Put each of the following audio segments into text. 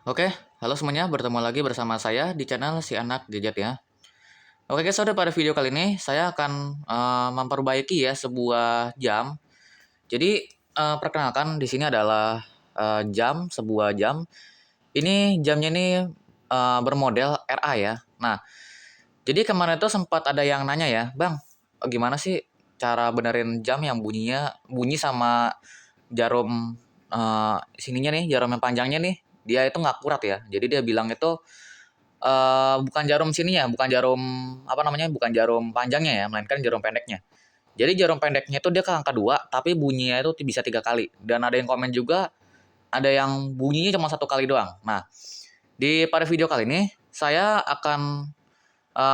Oke, halo semuanya, bertemu lagi bersama saya di channel Si Anak Gadget ya. Oke guys, pada video kali ini saya akan memperbaiki ya sebuah jam. Jadi perkenalkan di sini adalah sebuah jam. Ini jamnya ini bermodel RA ya. Nah, jadi kemarin itu sempat ada yang nanya ya, Bang, gimana sih cara benerin jam yang bunyi sama jarum sininya nih, jarum yang panjangnya nih, dia itu nggak akurat ya. Jadi dia bilang itu bukan jarum sininya, bukan jarum apa namanya, bukan jarum panjangnya ya, melainkan jarum pendeknya. Jadi jarum pendeknya itu dia ke angka 2, tapi bunyinya itu bisa 3 kali. Dan ada yang komen juga, ada yang bunyinya cuma 1 kali doang. Nah, pada video kali ini saya akan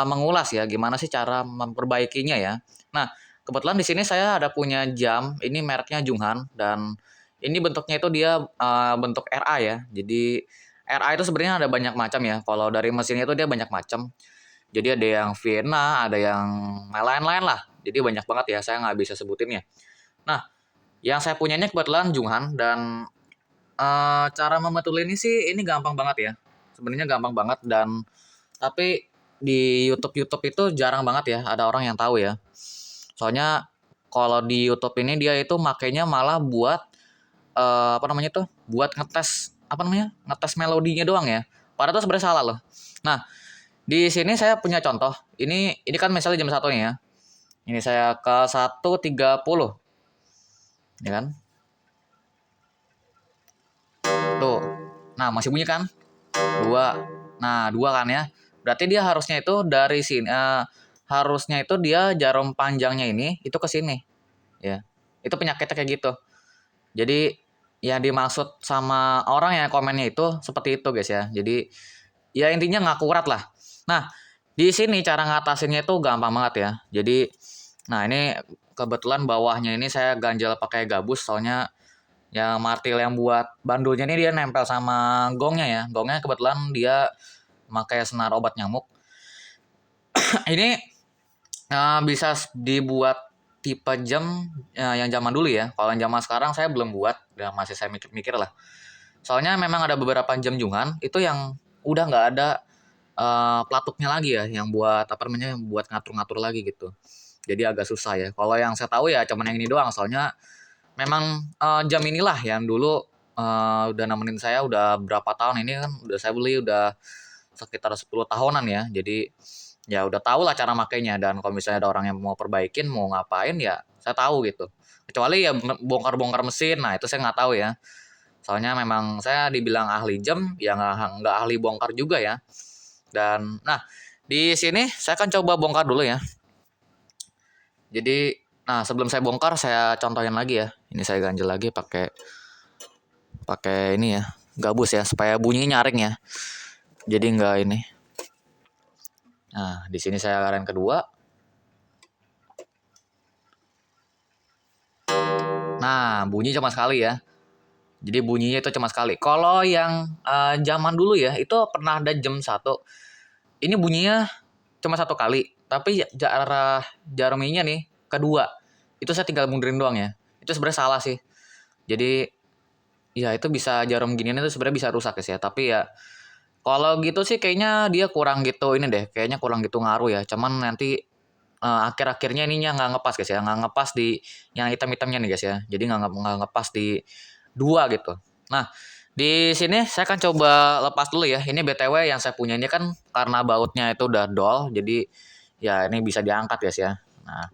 mengulas ya gimana sih cara memperbaikinya ya. Nah, kebetulan di sini saya ada punya jam, ini mereknya Junghan dan ini bentuknya itu dia bentuk RA ya. Jadi RA itu sebenarnya ada banyak macam ya. Kalau dari mesinnya itu dia banyak macam. Jadi ada yang Vienna, ada yang lain-lain lah. Jadi banyak banget ya, saya nggak bisa sebutinnya. Nah, yang saya punya ini kebetulan Junghan dan cara membetulin ini sih ini gampang banget ya. Sebenarnya gampang banget dan tapi di YouTube-YouTube itu jarang banget ya ada orang yang tahu ya. Soalnya kalau di YouTube ini dia itu makainya malah buat apa namanya tuh? Buat ngetes apa namanya? Ngetes melodinya doang ya. Padahal itu sebenarnya salah loh. Nah, di sini saya punya contoh. Ini kan misalnya jam 1 nih ya. Ini saya ke 1.30 ya kan? Tuh. Nah, masih bunyi kan? Dua. Nah, dua kan ya. Berarti dia harusnya itu dari sini harusnya itu dia jarum panjangnya ini itu ke sini ya. Itu penyakitnya kayak gitu. Jadi yang dimaksud sama orang yang komennya itu seperti itu guys ya. Jadi ya intinya nggak akurat lah. Nah, di sini cara ngatasinnya itu gampang banget ya. Jadi nah ini kebetulan bawahnya ini saya ganjel pakai gabus soalnya yang martil yang buat bandulnya ini dia nempel sama gongnya ya. Gongnya kebetulan dia pakai senar obat nyamuk. Ini bisa dibuat tipe jam yang zaman dulu ya. Kalau yang zaman sekarang saya belum buat, dan masih saya mikir-mikir lah. Soalnya memang ada beberapa jam jungan itu yang udah nggak ada pelatuknya lagi ya, yang buat apa namanya, buat ngatur-ngatur lagi gitu. Jadi agak susah ya. Kalau yang saya tahu ya cuman yang ini doang. Soalnya memang jam inilah yang dulu udah nemenin saya udah berapa tahun ini kan udah saya beli udah sekitar 10 tahunan ya. Jadi ya udah tahu lah cara makainya dan kalau misalnya ada orang yang mau perbaikin mau ngapain ya saya tahu gitu. Kecuali ya bongkar-bongkar mesin, nah itu saya nggak tahu ya. Soalnya memang saya dibilang ahli jam, ya nggak ahli bongkar juga ya. Dan nah di sini saya akan coba bongkar dulu ya. Jadi nah sebelum saya bongkar saya contohin lagi ya. Ini saya ganjel lagi pakai pakai ini ya gabus ya supaya bunyinya nyaring ya. Jadi nggak ini. Nah di sini saya aren kedua. Nah bunyi cuma sekali ya. Jadi bunyinya itu cuma sekali. Kalau yang zaman dulu ya, itu pernah ada jam 1. Ini bunyinya cuma 1 kali. Tapi jaruminya nih, kedua. Itu saya tinggal mundurin doang ya. Itu sebenarnya salah sih. Jadi, ya itu bisa jarum ginian itu sebenarnya bisa rusak guys ya. Tapi ya, kalau gitu sih kayaknya dia kurang gitu ini deh. Kayaknya kurang gitu ngaruh ya. Cuman nanti akhir-akhirnya ininya nggak ngepas guys ya. Nggak ngepas di yang hitam-hitamnya nih guys ya. Jadi nggak ngepas di dua gitu. Nah, di sini saya akan coba lepas dulu ya. Ini BTW yang saya punya ini kan karena bautnya itu udah dol, jadi ya ini bisa diangkat guys ya. Nah,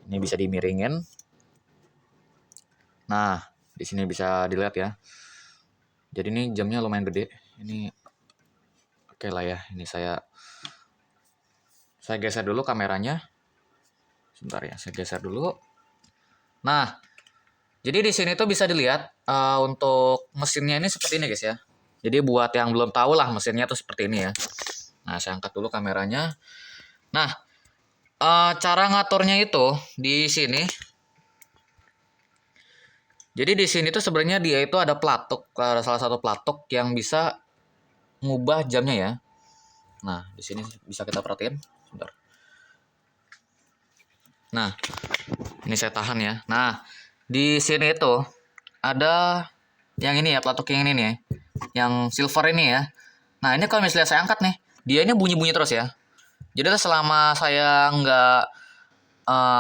ini bisa dimiringin. Nah, di sini bisa dilihat ya. Jadi ini jamnya lumayan gede. Ini oke lah ya. Ini saya geser dulu kameranya. Sebentar ya, saya geser dulu. Nah, jadi di sini tuh bisa dilihat untuk mesinnya ini seperti ini guys ya. Jadi buat yang belum tahu lah mesinnya tuh seperti ini ya. Nah, saya angkat dulu kameranya. Nah, cara ngaturnya itu di sini. Jadi di sini tuh sebenarnya dia itu ada pelatuk, ada salah satu pelatuk yang bisa ngubah jamnya ya. Nah, di sini bisa kita perhatiin. Sebentar. Nah, ini saya tahan ya. Nah, di sini itu ada yang ini ya, pelatuk yang ini nih. yang silver ini ya. Nah ini kalau misalnya saya angkat nih, dia ini bunyi-bunyi terus ya. Jadi selama saya nggak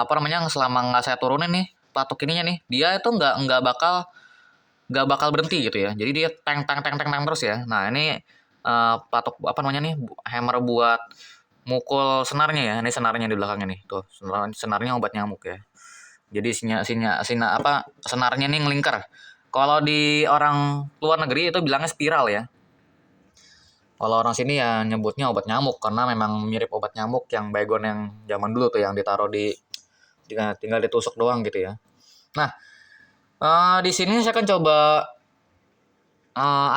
apa namanya, selama nggak saya turunin nih pelatuk ininya nih, dia itu nggak bakal berhenti gitu ya. Jadi dia teng teng teng teng teng terus ya. Nah ini pelatuk apa namanya nih, hammer buat mukul senarnya ya. Ini senarnya di belakangnya nih, tuh senarnya obat nyamuk ya. Jadi senarnya nih ngelingkar. Kalau di orang luar negeri itu bilangnya spiral ya. Kalau orang sini ya nyebutnya obat nyamuk karena memang mirip obat nyamuk yang baygon yang zaman dulu tuh yang ditaruh di tinggal ditusuk doang gitu ya. Nah, di sini saya akan coba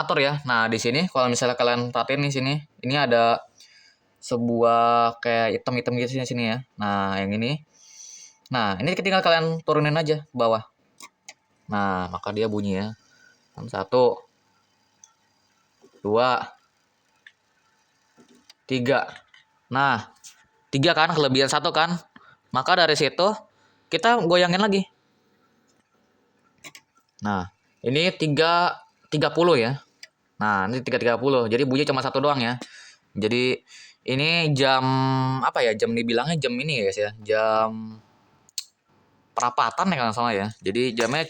atur ya. Nah, di sini kalau misalnya kalian perhatiin di sini, ini ada sebuah kayak item-item gitu di sini ya. Nah, yang ini. Nah, ini tinggal kalian turunin aja ke bawah. Nah, maka dia bunyi ya. 1, 2, 3. Nah, 3 kan kelebihan 1 kan. Maka dari situ kita goyangin lagi. Nah, ini 3.30 ya. Nah, ini 3.30. Jadi bunyi cuma satu doang ya. Jadi ini jam apa ya? Jam dibilangnya jam ini ya guys ya. Jam perapatan ya kalau nggak salah ya. Jadi jamnya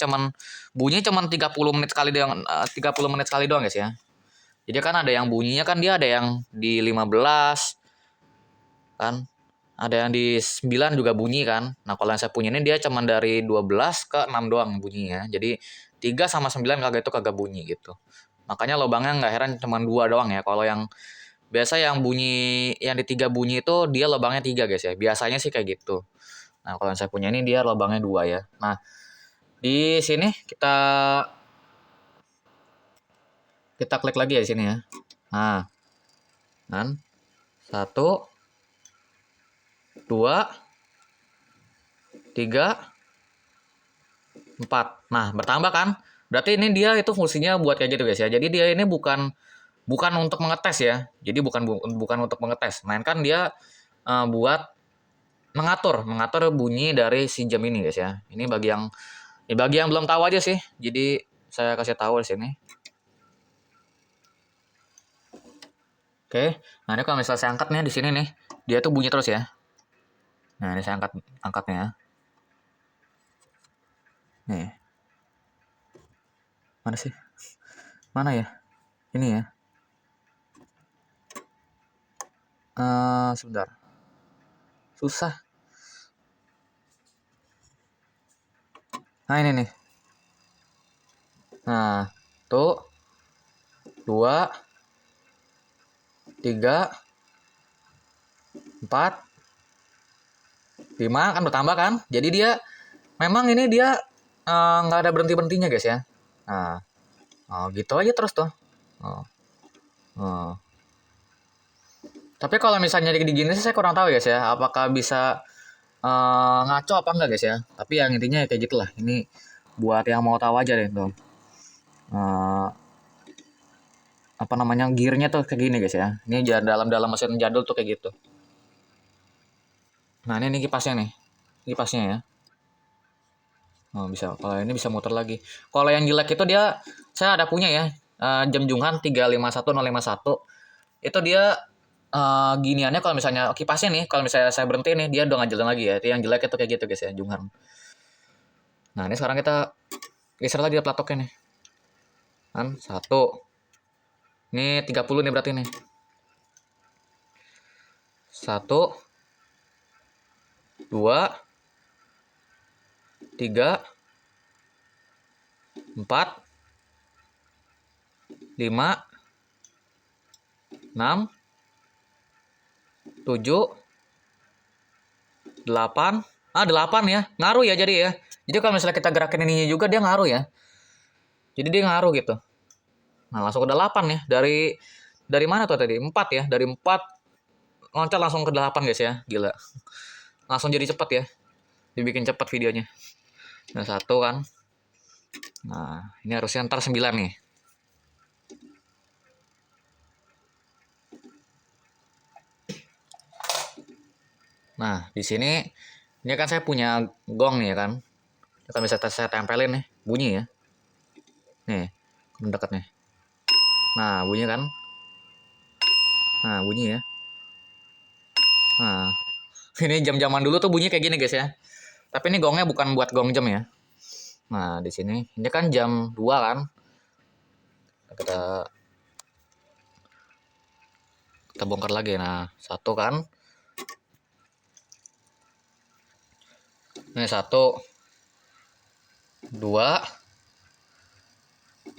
bunyinya cuman 30 menit sekali doang, 30 menit sekali doang guys ya. Jadi kan ada yang bunyinya kan dia ada yang di 15 kan. Ada yang di 9 juga bunyi kan. Nah, kalau yang saya punya ini dia cuman dari 12 ke 6 doang bunyinya. Jadi 3 sama 9 kagak bunyi gitu. Makanya lubangnya nggak heran cuman 2 doang ya. Kalau yang biasa yang bunyi yang di 3 bunyi itu dia lubangnya 3 guys ya. Biasanya sih kayak gitu. Nah, kalau yang saya punya ini dia lubangnya 2 ya. Nah, di sini kita klik lagi ya di sini ya. Nah, kan 1, 2, 3, 4. Nah, bertambah kan? Berarti ini dia itu fungsinya buat kayak gitu guys ya. Jadi dia ini bukan bukan untuk mengetes ya. Jadi bukan untuk mengetes, melainkan dia buat mengatur bunyi dari si jam ini guys ya. Ini bagi yang belum tahu aja sih. Jadi saya kasih tahu di sini. Oke. Nah, ini kalau misalnya saya angkat nih di sini nih, dia tuh bunyi terus ya. Nah, ini saya angkatnya ya. Nih. Mana sih? Mana ya? Ini ya. Sebentar. Susah. Nah, ini nih. Nah, tuh 2, 3, 4, 5 kan bertambah kan? Jadi dia memang ini dia nggak ada berhentinya guys ya. Nah, gitu aja terus tuh. Oh, oh. Tapi kalau misalnya di gini sih saya kurang tahu guys ya. Apakah bisa ngaco apa enggak guys ya? Tapi yang intinya kayak gitulah. Ini buat yang mau tahu aja deh tuh. Apa namanya gearnya tuh kayak gini guys ya. Ini dalam mesin jadul tuh kayak gitu. Nah ini kipasnya nih. Kipasnya ya. Oh, bisa. Kalau ini bisa muter lagi. Kalau yang jelek itu dia saya ada punya ya. Jam Junghan 351051. Itu dia giniannya kalau misalnya kipasnya nih, kalau misalnya saya berhenti nih, dia udah nggak jalan lagi ya. Itu yang jelek itu kayak gitu guys ya, Junghan. Nah, ini sekarang kita geser lagi platoknya nih. Kan 1. Ini 30 nih berarti nih. 1, 2, 3, 4, 5, 6, 7, 8. 8 ya. Ngaruh ya jadi ya. Jadi kalau misalnya kita gerakin ininya juga dia ngaruh ya. Jadi dia ngaruh gitu. Nah, langsung ke 8 ya. Dari mana tuh tadi? 4 ya. Dari 4 loncat langsung ke 8 guys ya. Gila. Langsung jadi cepet ya. Dibikin cepet videonya. Nah, 1 kan. Nah, ini harusnya ntar 9 nih. Nah, di sini ini kan saya punya gong nih ya kan. Kita bisa saya tempelin nih, bunyi ya. Nih, mendekat nih. Nah, bunyi kan? Nah, bunyi ya. Nah, ini jam-jaman dulu tuh bunyi kayak gini guys ya. Tapi ini gongnya bukan buat gong jam ya. Nah, di sini ini kan jam 2 kan. Kita kita bongkar lagi. Nah, satu kan. Ini satu, dua,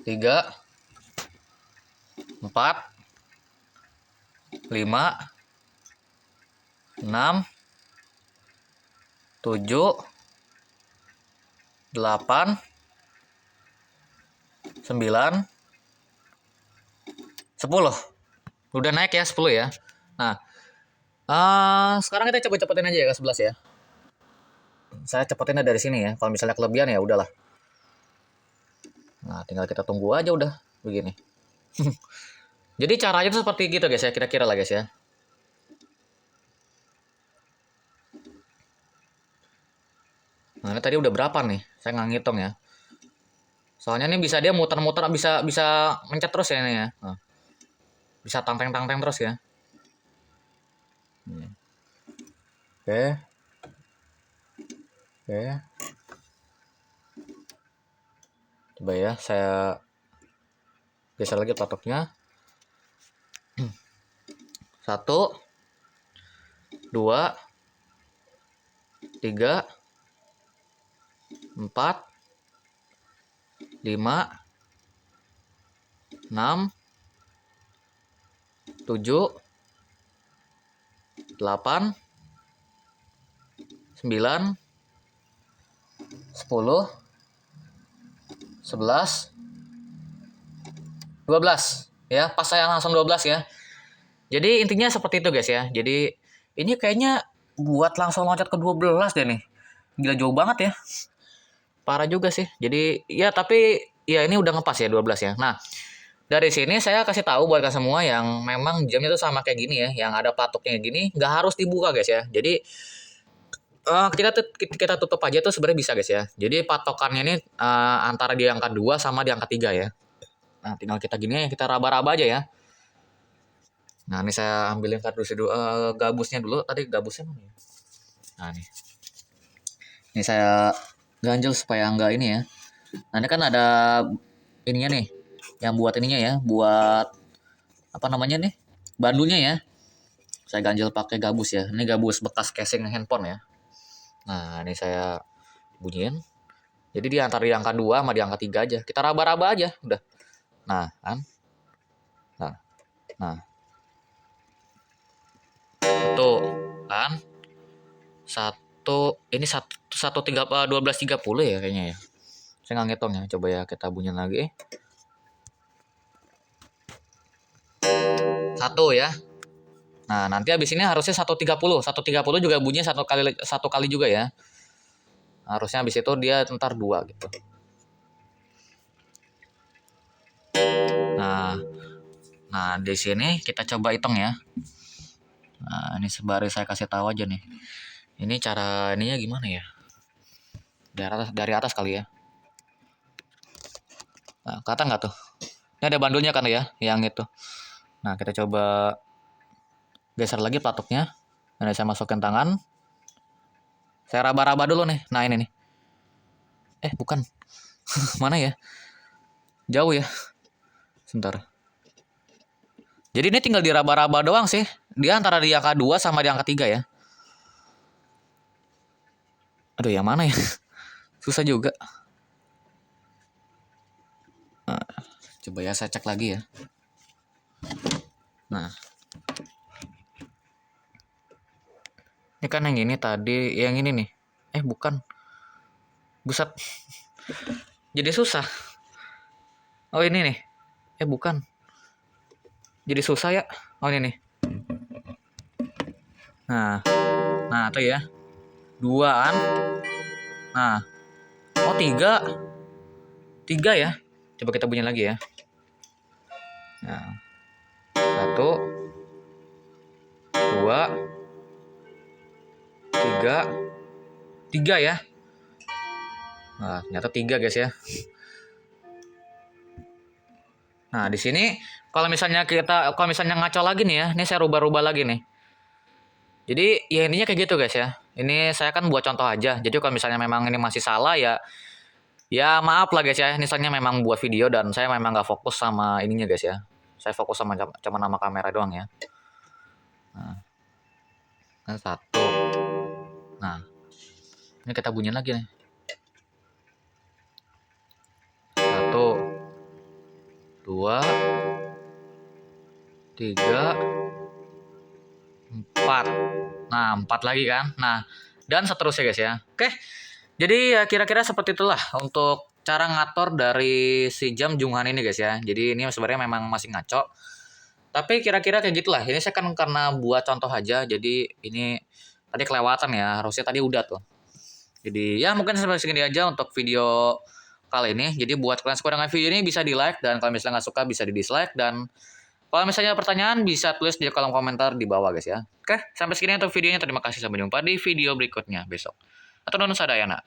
tiga, empat, lima, enam, tujuh, delapan, sembilan, 10. Udah naik ya 10 ya. Nah, sekarang kita cepet-cepetin aja ya ke 11 ya. Saya cepetinnya dari sini ya. Kalau misalnya kelebihan ya udahlah. Nah, tinggal kita tunggu aja udah begini. Jadi caranya tuh seperti gitu guys ya, kira-kira lah guys ya. Nah, ini tadi udah berapa nih? Saya nggak ngitung ya. Soalnya ini bisa dia muter-muter, bisa bisa mencet terus ya ini ya. Nah, bisa tanteng-tanteng terus ya. Oke. Oke. Coba ya, saya geser lagi patoknya. Satu, dua, tiga, empat, lima, enam, tujuh, delapan, sembilan, 10, 11, 12 ya, pas saya langsung 12 ya. Jadi intinya seperti itu guys ya. Jadi ini kayaknya buat langsung loncat ke 12 deh nih. Gila jauh banget ya. Parah juga sih. Jadi ya tapi ya ini udah ngepas ya 12 ya. Nah, dari sini saya kasih tahu buat kalian semua yang memang jamnya tuh sama kayak gini ya, yang ada patoknya gini, nggak harus dibuka guys ya. Jadi kita tutup aja tuh sebenarnya bisa guys ya. Jadi patokannya ini antara di angka 2 sama di angka 3 ya. Nah, tinggal kita gini ya, kita raba-raba aja ya. Nah, ini saya ambilin kardusnya dulu, gabusnya dulu. Tadi gabusnya mana ya? Nah, nih. Ini saya ganjel supaya enggak ini ya. Nah, ini kan ada ininya nih. Yang buat ininya ya, buat apa namanya nih? Bandulnya ya. Saya ganjel pakai gabus ya. Ini gabus bekas casing handphone ya. Nah, ini saya bunyiin. Jadi di angka 2 sama di angka 3 aja. Kita raba-raba aja, udah. Nah, kan? Nah, nah. Satu, kan? Satu, ini satu tiga 12.30 ya kayaknya ya. Saya nggak ngitung ya. Coba ya kita bunyiin lagi. Satu ya. Nah, nanti habis ini harusnya 1.30. 1.30 juga bunyinya satu kali juga ya. Harusnya habis itu dia ntar 2 gitu. Nah, di sini kita coba hitung ya. Nah, ini sembari saya kasih tahu aja nih. Ini cara ininya gimana ya? Dari atas kali ya. Nah, kata nggak tuh? Ini ada bandulnya kan ya, yang itu. Nah, kita coba geser lagi platoknya. Nah, saya masukin tangan. Saya raba-raba dulu nih. Nah, ini nih. Bukan. Mana ya? Jauh ya. Sebentar. Jadi ini tinggal diraba-raba doang sih. Dia antara di angka 2 sama di angka 3 ya. Aduh, yang mana ya? Susah juga. Nah, coba ya saya cek lagi ya. Nah. Ini kan yang ini tadi, yang ini nih. Bukan. Buset. Jadi susah. Oh, ini nih. Bukan. Jadi susah ya. Oh, ini nih. Nah, tuh ya. 2 kan. Nah. Oh, 3. 3 ya. Coba kita bunyi lagi ya. Nah. 1, 2, 3. 3 ya. Nah, ternyata 3 guys ya. Nah, di sini kalau misalnya ngaco lagi nih ya, ini saya rubah-rubah lagi nih. Jadi ya intinya kayak gitu guys ya. Ini saya kan buat contoh aja. Jadi kalau misalnya memang ini masih salah ya, ya maaf lah guys ya. Ini soalnya memang buat video dan saya memang nggak fokus sama ininya guys ya. Saya fokus sama cuma nama kamera doang ya. Nah, kan satu. Nah, ini kita bunyiin lagi nih. Satu, dua, tiga, empat. Nah, empat lagi kan. Nah, dan seterusnya guys ya. Oke. Jadi ya kira-kira seperti itulah untuk cara ngatur dari si jam junghan ini guys ya. Jadi ini sebenarnya memang masih ngaco. Tapi kira-kira kayak gitulah. Ini saya kan karena buat contoh aja. Jadi ini tadi kelewatan ya. Harusnya tadi udah tuh. Jadi ya mungkin sampai segini aja untuk video kali ini. Jadi buat kalian suka dengan video ini bisa di like. Dan kalau misalnya nggak suka bisa di dislike. Dan kalau misalnya ada pertanyaan bisa tulis di kolom komentar di bawah guys ya. Oke, sampai segini untuk videonya. Terima kasih, sampai jumpa di video berikutnya besok. Atau non sadayana.